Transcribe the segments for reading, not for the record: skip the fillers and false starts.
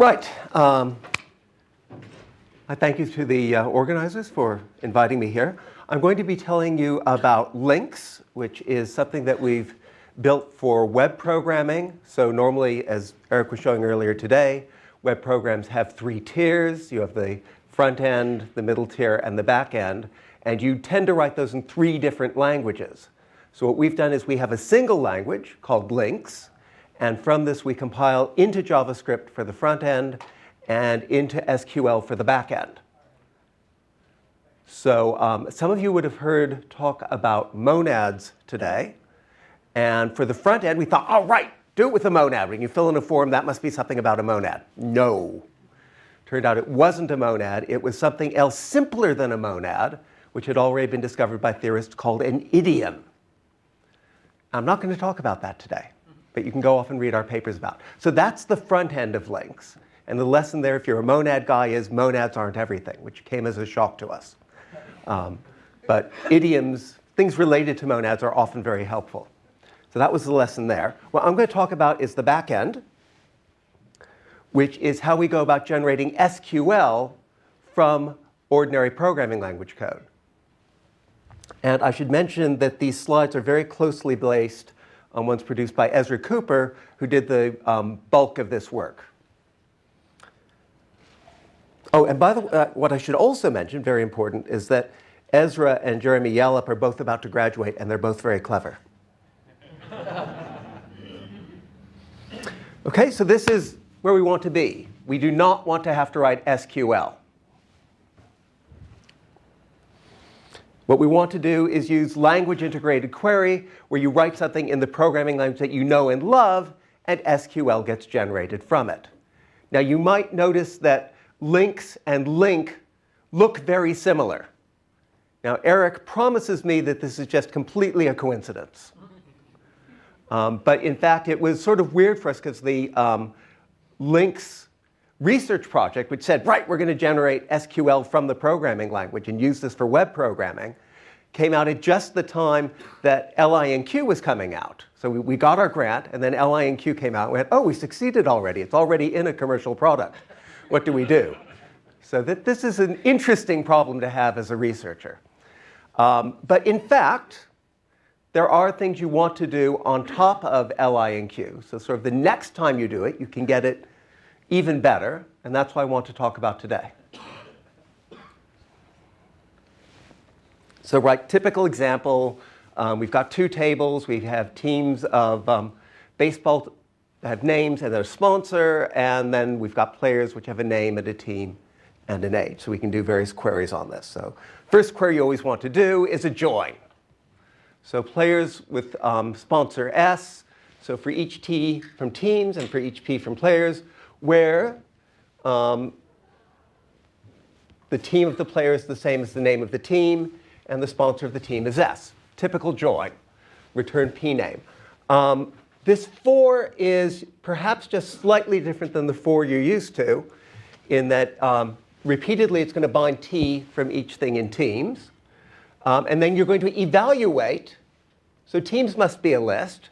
Right. I thank you to the organizers for inviting me here. I'm going to be telling you about links, which is something that we've built for web programming. So normally, as Eric was showing earlier today, web programs have three tiers. You have the front end, the middle tier, and the back end. And you tend to write those in three different languages. So what we've done is we have a single language called links. And from this, we compile into JavaScript for the front end and into SQL for the back end. So some of you would have heard talk about monads today. And for the front end, we thought, oh, right, do it with a monad. When you fill in a form, that must be something about a monad. No. Turned out it wasn't a monad. It was something else simpler than a monad, which had already been discovered by theorists, called an idiom. I'm not going to talk about that today, but you can go off and read our papers about it. So that's the front end of links. And the lesson there, if you're a monad guy, is monads aren't everything, which came as a shock to us. But idioms, things related to monads, are often very helpful. So that was the lesson there. What I'm going to talk about is the back end, which is how we go about generating SQL from ordinary programming language code. And I should mention that these slides are very closely based on ones produced by Ezra Cooper, who did the bulk of this work. Oh, and by the way, what I should also mention, very important, is that Ezra and Jeremy Yallop are both about to graduate, and they're both very clever. OK, so this is where we want to be. We do not want to have to write SQL. What we want to do is use language-integrated query, where you write something in the programming language that you know and love, and SQL gets generated from it. Now, you might notice that links and link look very similar. Now, Eric promises me that this is just completely a coincidence. But in fact, it was sort of weird for us because the links research project, which said, right, we're going to generate SQL from the programming language and use this for web programming, came out at just the time that LINQ was coming out. So we got our grant, and then LINQ came out and went, oh, we succeeded already. It's already in a commercial product. What do we do? So this is an interesting problem to have as a researcher. But in fact, there are things you want to do on top of LINQ. So sort of the next time you do it, you can get it even better, and that's what I want to talk about today. So right, typical example, we've got two tables. We have teams of baseball that have names and their sponsor, and then we've got players which have a name and a team and an age. So we can do various queries on this. So first query you always want to do is a join. So players with sponsor S, so for each T from teams and for each P from players, where the team of the player is the same as the name of the team, and the sponsor of the team is S. Typical join. Return P name. This for is perhaps just slightly different than the for you're used to, in that repeatedly it's going to bind T from each thing in teams. And then you're going to evaluate. So teams must be a list.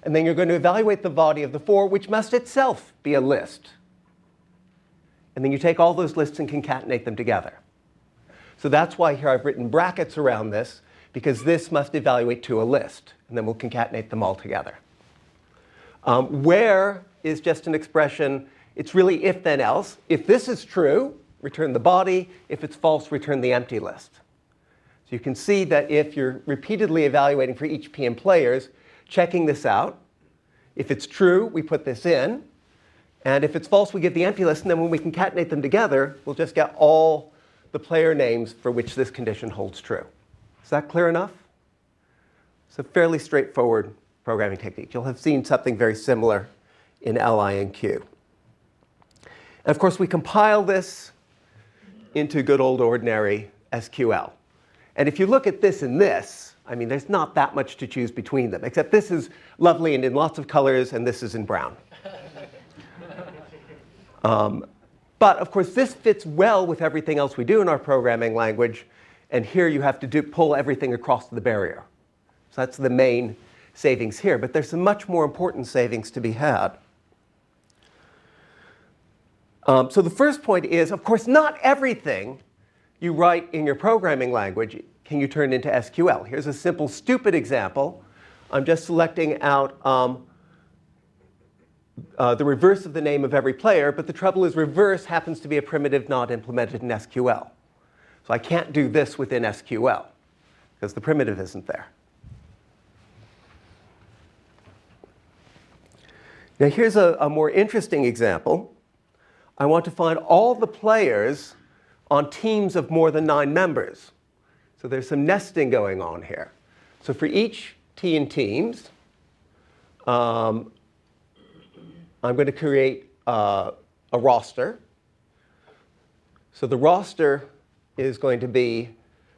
And then you're going to evaluate the body of the for, which must itself be a list. And then you take all those lists and concatenate them together. So that's why here I've written brackets around this, because this must evaluate to a list. And then we'll concatenate them all together. Where is just an expression. It's really if then else. If this is true, return the body. If it's false, return the empty list. So you can see that if you're repeatedly evaluating for each P in players, checking this out. If it's true, we put this in. And if it's false, we get the empty list. And then when we concatenate them together, we'll just get all the player names for which this condition holds true. Is that clear enough? It's a fairly straightforward programming technique. You'll have seen something very similar in LINQ. And of course, we compile this into good old ordinary SQL. And if you look at this and this, I mean, there's not that much to choose between them, except this is lovely and in lots of colors, and this is in brown. But of course, this fits well with everything else we do in our programming language. And here you have to pull everything across the barrier. So that's the main savings here. But there's some much more important savings to be had. So the first point is, of course, not everything you write in your programming language can you turn into SQL. Here's a simple, stupid example. I'm just selecting out the reverse of the name of every player, but the trouble is reverse happens to be a primitive not implemented in SQL. So I can't do this within SQL because the primitive isn't there. Now here's a more interesting example. I want to find all the players on teams of more than 9 members. So there's some nesting going on here. So for each T in teams, I'm going to create a roster. So the roster is going to be,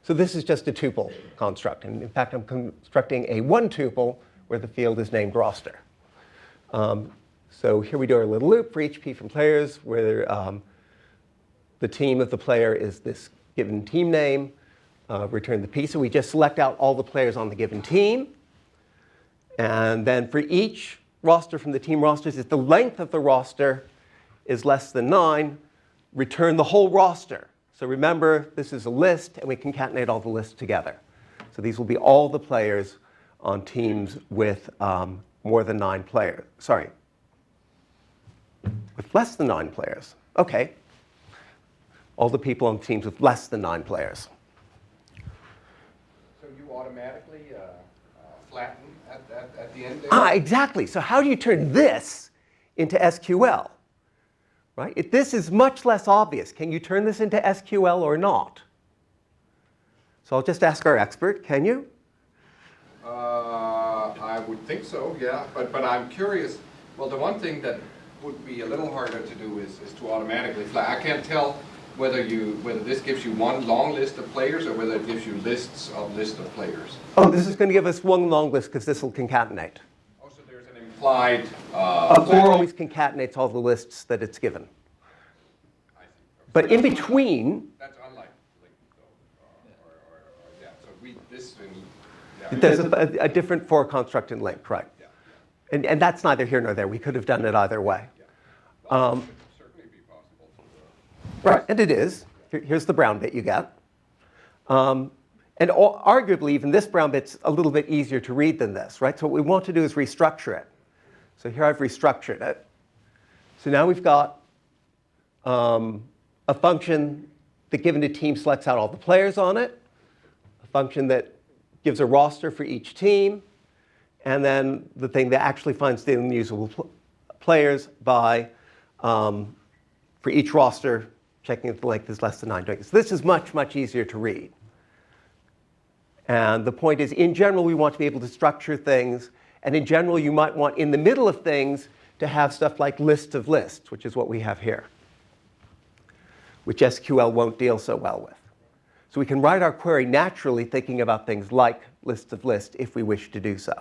so this is just a tuple construct. And in fact, I'm constructing a 1 tuple where the field is named roster. So here we do our little loop for each P from players where the team of the player is this given team name, return the P. So we just select out all the players on the given team. And then for each roster from the team rosters, if the length of the roster is less than 9, return the whole roster. So remember, this is a list, and we concatenate all the lists together. So these will be all the players on teams with more than 9 players. Sorry, with less than 9 players. OK. All the people on teams with less than 9 players. So you automatically flatten at the end there? Exactly. So how do you turn this into SQL? Right? This is much less obvious. Can you turn this into SQL or not? So I'll just ask our expert. Can you? I would think so, yeah. But I'm curious. Well, the one thing that would be a little harder to do is to automatically flatten. I can't tell whether this gives you one long list of players or whether it gives you lists of players. Oh, this is going to give us one long list because this will concatenate. Oh, so there's an implied. Or always concatenates all the lists that it's given. I see. But in between, That's unlike link, though. Yeah. So this thing. Yeah, there's a different for construct in link, right? Yeah. And that's neither here nor there. We could have done it either way. Yeah. Well, it could certainly be possible to. Right, and it is. Here's the brown bit you get. And arguably, even this brown bit's a little bit easier to read than this, right? So what we want to do is restructure it. So here I've restructured it. So now we've got a function that, given a team, selects out all the players on it, a function that gives a roster for each team, and then the thing that actually finds the unusable players by, for each roster, checking if the length is less than 9. So this is much, much easier to read. And the point is, in general, we want to be able to structure things. And in general, you might want, in the middle of things, to have stuff like lists of lists, which is what we have here, which SQL won't deal so well with. So we can write our query naturally thinking about things like lists of lists if we wish to do so.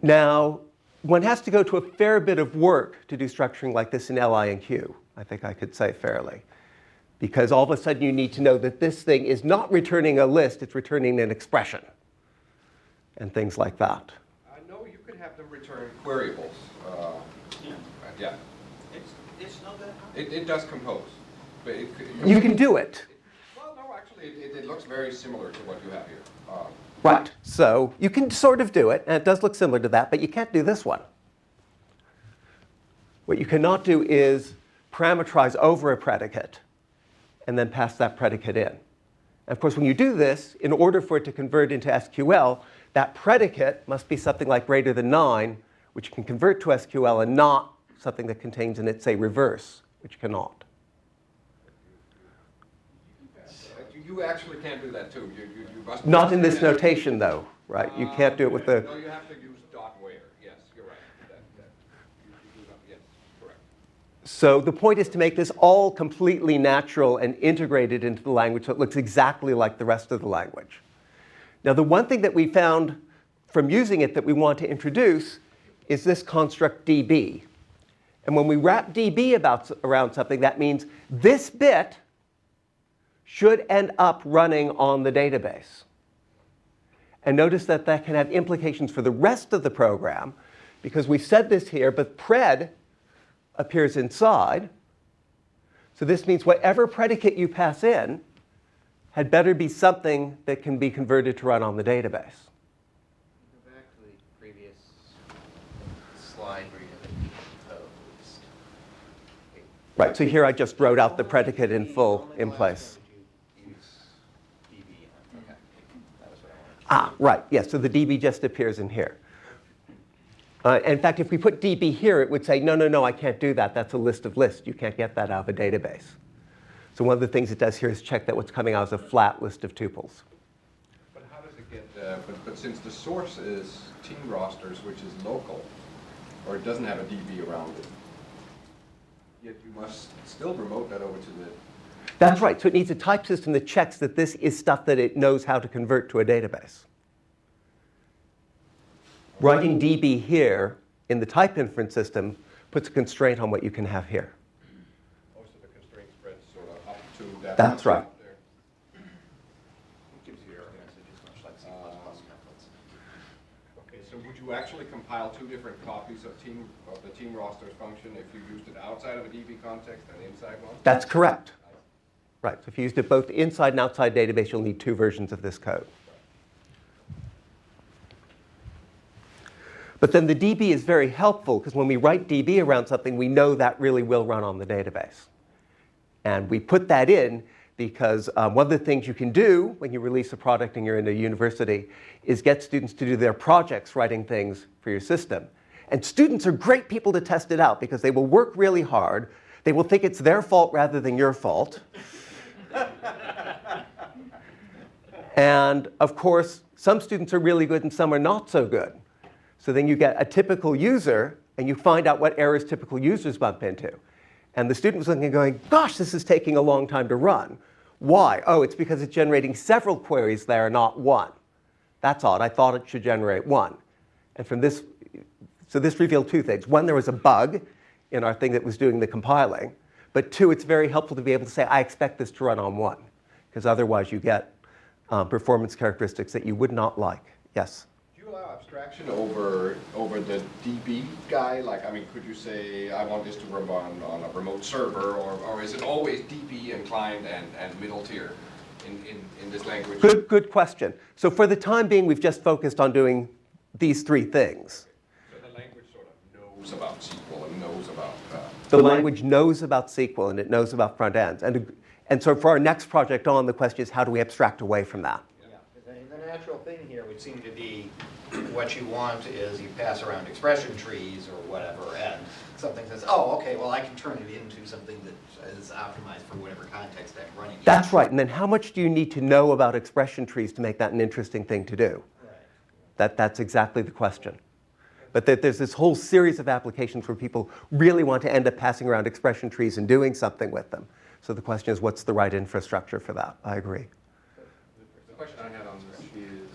Now, one has to go to a fair bit of work to do structuring like this in LI and Q, I think I could say fairly. Because all of a sudden you need to know that this thing is not returning a list, it's returning an expression, and things like that. I know you could have them return queryables. Yeah. It's not that hard. It does compose. But You can do it. Well, no, actually, it looks very similar to what you have here. Right. So you can sort of do it, and it does look similar to that, but you can't do this one. What you cannot do is parameterize over a predicate and then pass that predicate in. And of course, when you do this, in order for it to convert into SQL, that predicate must be something like greater than 9, which can convert to SQL, and not something that contains in it, say, reverse, which cannot. You actually can't do that, too. You must Not in this notation, though, right? You can't do it with the... No, you have to use dot where. Yes, you're right. You do not, yes, correct. So the point is to make this all completely natural and integrated into the language so it looks exactly like the rest of the language. Now, the one thing that we found from using it that we want to introduce is this construct db. And when we wrap db around something, that means this bit should end up running on the database. And notice that that can have implications for the rest of the program, because we said this here, but pred appears inside. So this means whatever predicate you pass in had better be something that can be converted to run on the database. Go back to the previous slide where you have a decomposed. Right, so here I just wrote out the predicate in full in place. Would you use DB? Okay, that was what I wanted. Right, yes, so the DB just appears in here. In fact, if we put DB here, it would say, no, I can't do that. That's a list of lists. You can't get that out of a database. So one of the things it does here is check that what's coming out is a flat list of tuples. But how does it get, but since the source is team rosters, which is local, or it doesn't have a DB around it, yet you must still remote that over to the... That's right, so it needs a type system that checks that this is stuff that it knows how to convert to a database. Writing DB here in the type inference system puts a constraint on what you can have here. Oh, so the constraint spreads sort of up to that. That's right. There. It gives you your messages much like C++ templates. Okay, so would you actually compile two different copies of the team rosters function if you used it outside of a DB context and inside one? That's correct. Right, so if you used it both inside and outside database, you'll need two versions of this code. But then the DB is very helpful because when we write DB around something, we know that really will run on the database. And we put that in because one of the things you can do when you release a product and you're in a university is get students to do their projects writing things for your system. And students are great people to test it out because they will work really hard. They will think it's their fault rather than your fault. And of course, some students are really good and some are not so good. So then you get a typical user, and you find out what errors typical users bump into. And the student was looking and going, gosh, this is taking a long time to run. Why? Oh, it's because it's generating several queries there, not one. That's odd. I thought it should generate one. And from this, so this revealed two things. One, there was a bug in our thing that was doing the compiling. But two, it's very helpful to be able to say, I expect this to run on one. Because otherwise you get performance characteristics that you would not like. Yes? Abstraction over the DB guy? Like, I mean, could you say, I want this to run on a remote server, or is it always DB and client and middle tier in this language? Good question. So for the time being, we've just focused on doing these three things. So the language sort of knows about SQL and knows about... The language knows about SQL and it knows about front ends. And so for our next project on, the question is how do we abstract away from that? Yeah. The natural thing here would seem to be what you want is you pass around expression trees or whatever, and something says, oh, okay, well, I can turn it into something that is optimized for whatever context I'm running in. That's right. And then how much do you need to know about expression trees to make that an interesting thing to do? Right. That's exactly the question. But there's this whole series of applications where people really want to end up passing around expression trees and doing something with them. So the question is, what's the right infrastructure for that? I agree. The question I had on this is,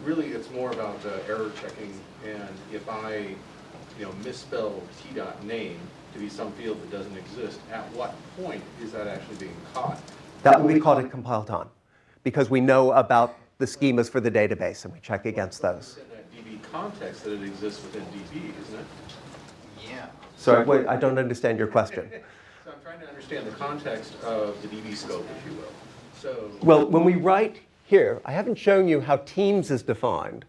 really it's more about error checking, and if I misspell t.name to be some field that doesn't exist, at what point is that actually being caught? That would be called at compile time, because we know about the schemas for the database and we check against those. In that DB context that it exists within DB, isn't it? Yeah. Sorry, wait, I don't understand your question. So I'm trying to understand the context of the DB scope, if you will. So, Well, when we write here, I haven't shown you how teams is defined,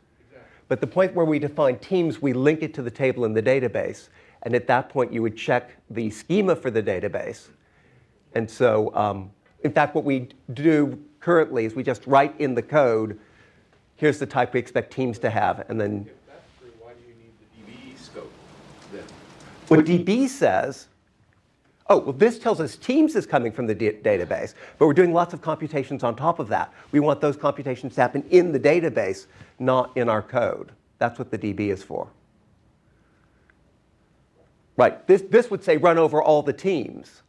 but the point where we define teams, we link it to the table in the database, and at that point you would check the schema for the database. And so, in fact, what we do currently is we just write in the code, here's the type we expect teams to have, and then if that's true, why do you need the DB scope then? what DB says, oh, well, this tells us teams is coming from the database, but we're doing lots of computations on top of that. We want those computations to happen in the database, not in our code. That's what the DB is for. Right, this would say run over all the teams.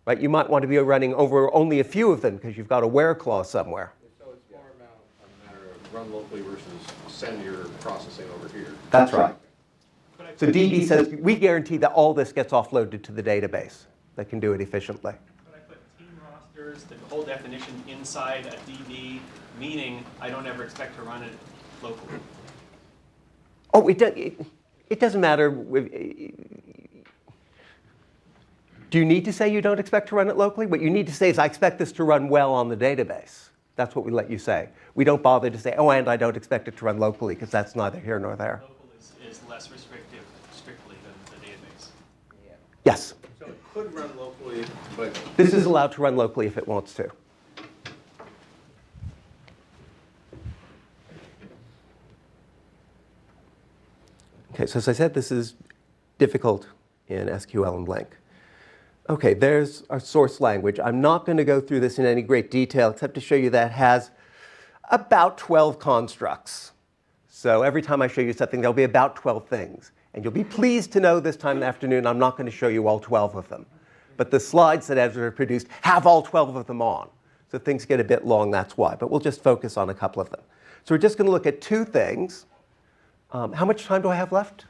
Right, you might want to be running over only a few of them because you've got a where clause somewhere. So it's more about a matter of run locally versus send your processing over here. That's right. So DB says we guarantee that all this gets offloaded to the database that can do it efficiently. But I put team rosters, the whole definition inside a DB, meaning I don't ever expect to run it locally. Oh, it doesn't matter. Do you need to say you don't expect to run it locally? What you need to say is, I expect this to run well on the database. That's what we let you say. We don't bother to say, oh, and I don't expect it to run locally, because that's neither here nor there. Local is less restrictive strictly than the database. Yes? So it could run locally, but This is allowed to run locally if it wants to. Okay, so as I said, this is difficult in SQL and LINQ. Okay, there's our source language. I'm not going to go through this in any great detail, except to show you that it has about 12 constructs. So every time I show you something, there'll be about 12 things. And you'll be pleased to know this time in the afternoon I'm not going to show you all 12 of them. But the slides that Edinburgh produced have all 12 of them on. So things get a bit long, that's why. But we'll just focus on a couple of them. So we're just going to look at two things. How much time do I have left?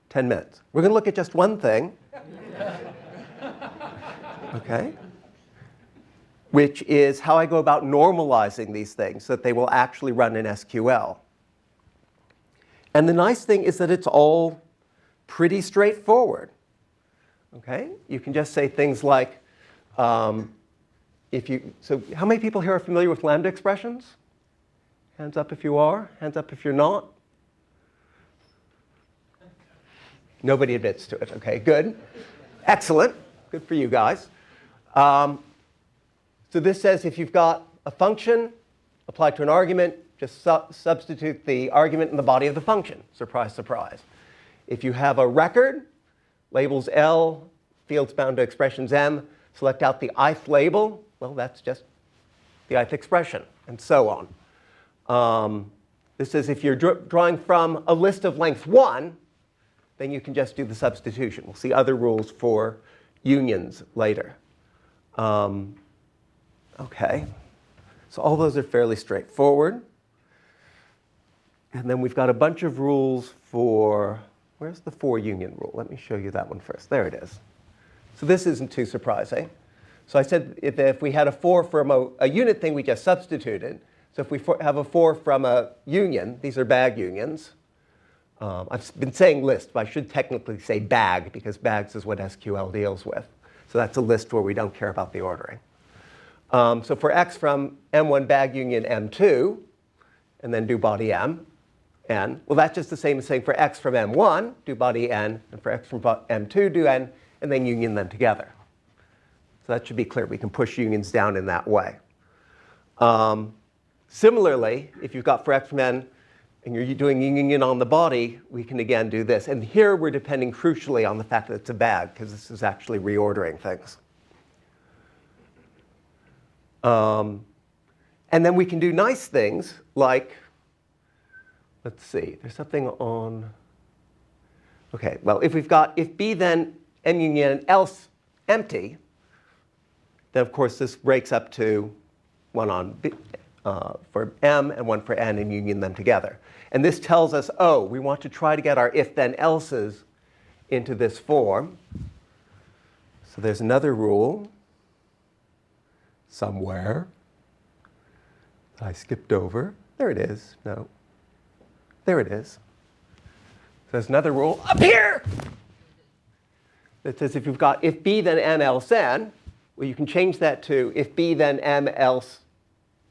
10 minutes. We're going to look at just one thing. Okay? Which is how I go about normalizing these things so that they will actually run in SQL. And the nice thing is that it's all pretty straightforward. Okay? You can just say things like, so how many people here are familiar with lambda expressions? Hands up if you are. Hands up if you're not. Nobody admits to it. Okay, good. Excellent. Good for you guys. So this says if you've got a function applied to an argument, just substitute the argument in the body of the function. Surprise, surprise. If you have a record, labels L, fields bound to expressions M, select out the ith label. Well, that's just the ith expression, and so on. This says if you're drawing from a list of length 1, then you can just do the substitution. We'll see other rules for unions later. Okay, so all those are fairly straightforward. And then we've got a bunch of rules for, where's the for union rule? Let me show you that one first. There it is. So this isn't too surprising. So I said if we had a for from a unit thing, we just substituted. So if we have a for from a union, these are bag unions. I've been saying list, but I should technically say bag, because bags is what SQL deals with. So that's a list where we don't care about the ordering. So for x from M1 bag union M2, and then do body M, N, well, that's just the same as saying for x from M1, do body N, and for x from M2, do N, and then union them together. So that should be clear. We can push unions down in that way. Similarly, if you've got for x from N, and you're doing union on the body, we can again do this. And here we're depending crucially on the fact that it's a bag, because this is actually reordering things. And then we can do nice things like, let's see, there's something on, okay, well, if we've got if B then M union else empty, then of course this breaks up to one on B, for M and one for N and union them together. And this tells us, oh, we want to try to get our if-then-elses into this form. So there's another rule somewhere that I skipped over. There it is. No. There it is. So there's another rule up here that says if you've got if B then M else N, well, you can change that to if B then M else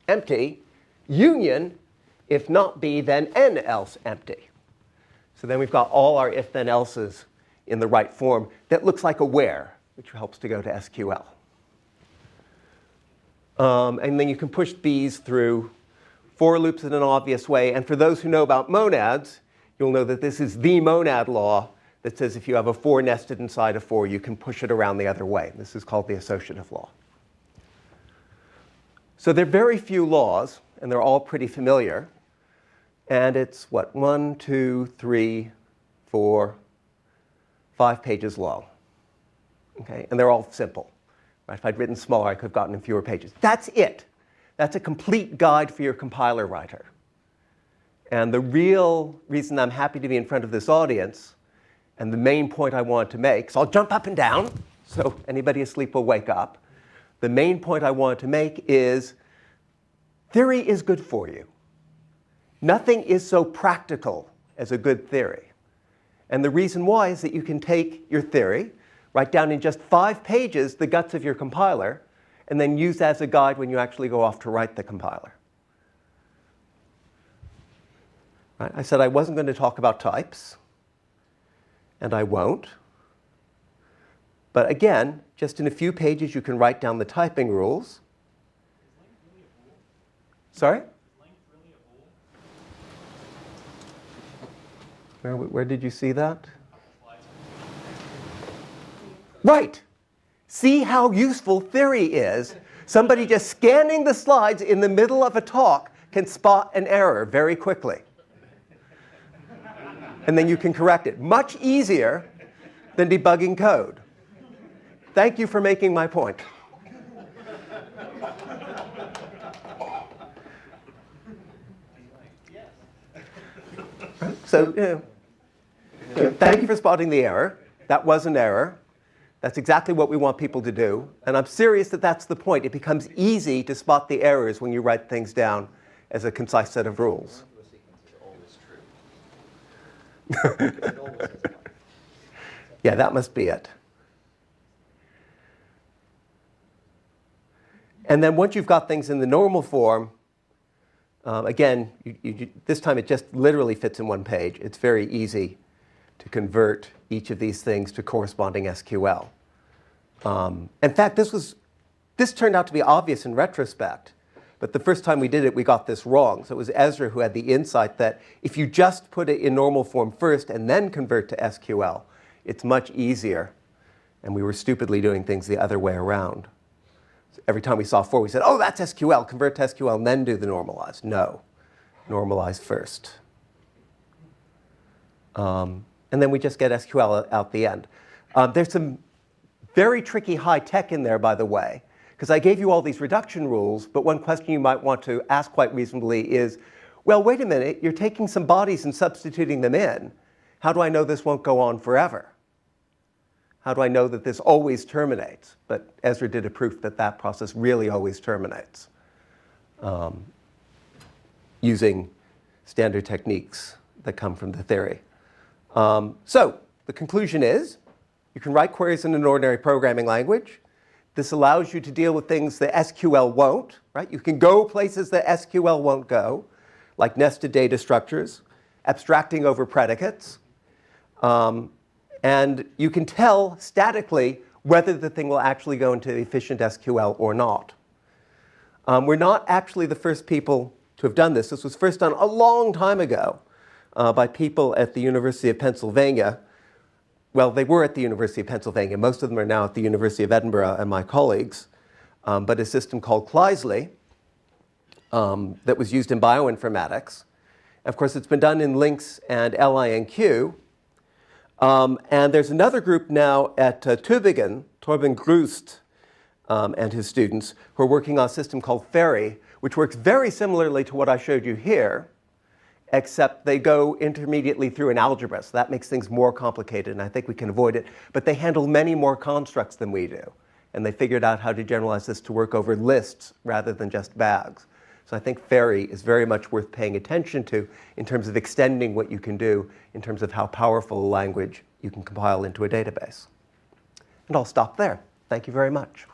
empty, union, if not B, then N else empty. So then we've got all our if then elses in the right form that looks like a where, which helps to go to SQL. And then you can push these through for loops in an obvious way. And for those who know about monads, you'll know that this is the monad law that says if you have a for nested inside a for, you can push it around the other way. This is called the associative law. So there are very few laws, and they're all pretty familiar. And it's, what, 1, 2, 3, 4, 5 pages long. Okay? And they're all simple. Right? If I'd written smaller, I could have gotten in fewer pages. That's it. That's a complete guide for your compiler writer. And the real reason I'm happy to be in front of this audience, and the main point I want to make, so I'll jump up and down, so anybody asleep will wake up. The main point I want to make is theory is good for you. Nothing is so practical as a good theory. And the reason why is that you can take your theory Write down in just 5 pages the guts of your compiler, and then use that as a guide when you actually go off to write the compiler. Right? I said I wasn't going to talk about types, and I won't. But again, just in a few pages, you can write down the typing rules. Sorry? Where did you see that? Right. See how useful theory is. Somebody just scanning the slides in the middle of a talk can spot an error very quickly. And then you can correct it. Much easier than debugging code. Thank you for making my point. So, thank you for spotting the error. That was an error. That's exactly what we want people to do. And I'm serious that that's the point. It becomes easy to spot the errors when you write things down as a concise set of rules. Yeah, that must be it. And then once you've got things in the normal form, again, this time it just literally fits in one page. It's very easy to convert each of these things to corresponding SQL. In fact, this turned out to be obvious in retrospect. But the first time we did it, we got this wrong. So it was Ezra who had the insight that if you just put it in normal form first and then convert to SQL, it's much easier. And we were stupidly doing things the other way around. So every time we saw 4, we said, oh, that's SQL, convert to SQL, and then do the normalize. No, normalize first. And then we just get SQL out the end. There's some very tricky high tech in there, by the way, because I gave you all these reduction rules, but one question you might want to ask quite reasonably is, well, wait a minute, you're taking some bodies and substituting them in. How do I know this won't go on forever? How do I know that this always terminates? But Ezra did a proof that that process really always terminates using standard techniques that come from the theory. So the conclusion is, you can write queries in an ordinary programming language. This allows you to deal with things that SQL won't, right? You can go places that SQL won't go, like nested data structures, abstracting over predicates. And you can tell statically whether the thing will actually go into efficient SQL or not. We're not actually the first people to have done this. This was first done a long time ago by people at the University of Pennsylvania. Well, they were at the University of Pennsylvania. Most of them are now at the University of Edinburgh and my colleagues. But a system called Kleisli that was used in bioinformatics. Of course, it's been done in Lynx and LINQ. And there's another group now at Tübingen, Torben Grust and his students, who are working on a system called Fairy, which works very similarly to what I showed you here, except they go intermediately through an algebra. So that makes things more complicated, and I think we can avoid it. But they handle many more constructs than we do. And they figured out how to generalize this to work over lists rather than just bags. So I think Fairy is very much worth paying attention to in terms of extending what you can do in terms of how powerful a language you can compile into a database. And I'll stop there. Thank you very much.